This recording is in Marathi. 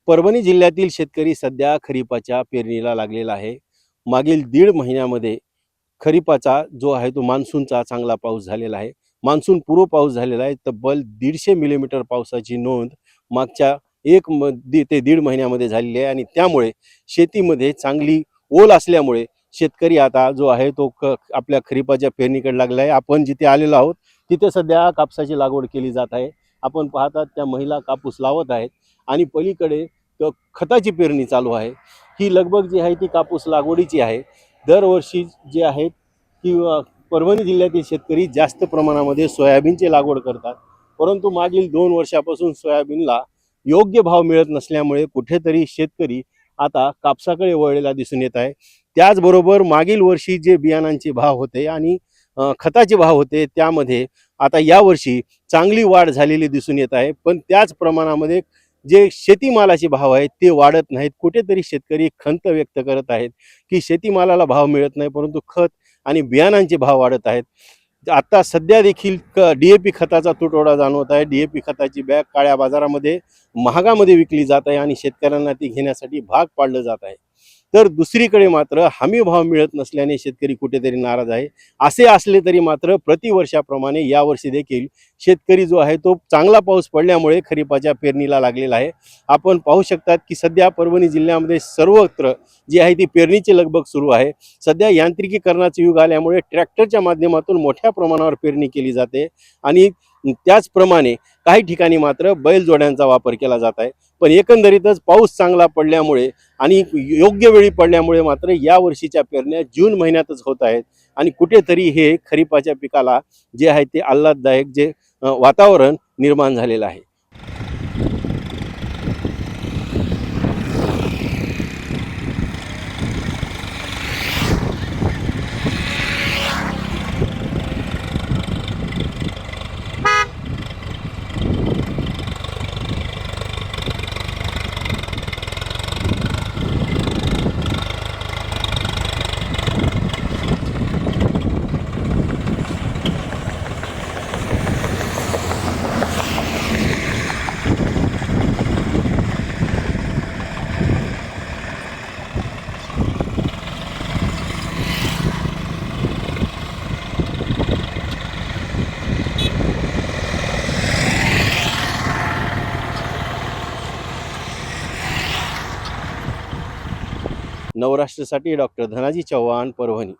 परभणी जिल्ह्यातील शेतकरी सध्या खरीपाच्या पेरणीला लागलेला आहे. मागील दीड महिन्यामध्ये खरीपाचा जो आहे तो मान्सूनचा चांगला पाऊस झालेला आहे. मान्सून पूर्व पाऊस झालेला आहे. तब्बल 150 मिलीमीटर पावसाची नोंद मागच्या ते दीड महिन्यामध्ये झालेली आहे आणि त्यामुळे शेतीमध्ये चांगली ओल असल्यामुळे शेतकरी आता जो आहे तो आपल्या खरीपाच्या पेरणीकडे लागला आहे. आपण जिथे आलेलो आहोत तिथे सध्या कापसाची लागवड केली जात आहे. आपण पाहतात त्या महिला कापूस लावत आहेत आणि पलीकडे खताची पेरणी चालू आहे. ही लगबग जी आहे ती कापूस लागवडीची आहे. दरवर्षी जे आहेत की परभणी जिल्ह्यातील शेतकरी जास्त प्रमाणामध्ये सोयाबीनची लागवड करतात, परंतु मागील 2 वर्षापासून सोयाबीनला योग्य भाव मिळत नसल्यामुळे कुठेतरी शेतकरी आता कापसाकडे वळलेला दिसून येत आहे. त्याचबरोबर मागील वर्षी जे बियाणांचे भाव होते आणि खताचे भाव होते त्यामध्ये आता यावर्षी चांगली वाढ झालेली दिसून येत आहे, पण त्याच प्रमाणामध्ये जे शेतीमालाचे भाव आहेत ते वाढत नाहीत. कुठेतरी शेतकरी खंत व्यक्त करत आहेत की शेतीमालाला भाव मिळत नाही, परंतु खत आणि बियाणांचे भाव वाढत आहेत. आता सध्या देखील DAP खताचा तुटवडा जाणवत आहे. DAP खताची बॅग काळ्या बाजारामध्ये महागामध्ये विकली जात आहे आणि शेतकऱ्यांना ती घेण्यासाठी भाग पाडलं जात आहे. तर दुसरीकडे मात्र हमी भाव मिळत नसल्याने शेतकरी कुठेतरी नाराज आहे. असे असले तरी मात्र प्रतिवर्षाप्रमाणे यावर्षी देखील शेतकरी जो आहे तो चांगला पाऊस पडल्यामुळे खरीपाच्या पेरणीला लागलेला आहे. आपण पाहू शकतात की सध्या परभणी जिल्ह्यामध्ये सर्वत्र जी आहे ती पेरणीची लगबग सुरू आहे. सध्या यांत्रिकीकरणाचे युग आल्यामुळे ट्रॅक्टरच्या माध्यमातून मोठ्या प्रमाणावर पेरणी केली जाते आणि त्याचप्रमाणे काही ठिकाणी मात्र बैलजोड्यांचा वापर केला जात आहे. पण एकंदरीतच पाऊस चांगला पडल्यामुळे आणि योग्य वेळी पडल्यामुळे मात्र या वर्षीच्या पेरण्या जून महिन्यातच होत आहेत आणि कुठेतरी हे खरीपाच्या पिकाला जे आहे ते आल्हाददायक जे वातावरण निर्माण झालेलं आहे. नवराष्ट्रसाठी डॉक्टर धनाजी चव्हाण, परभणी.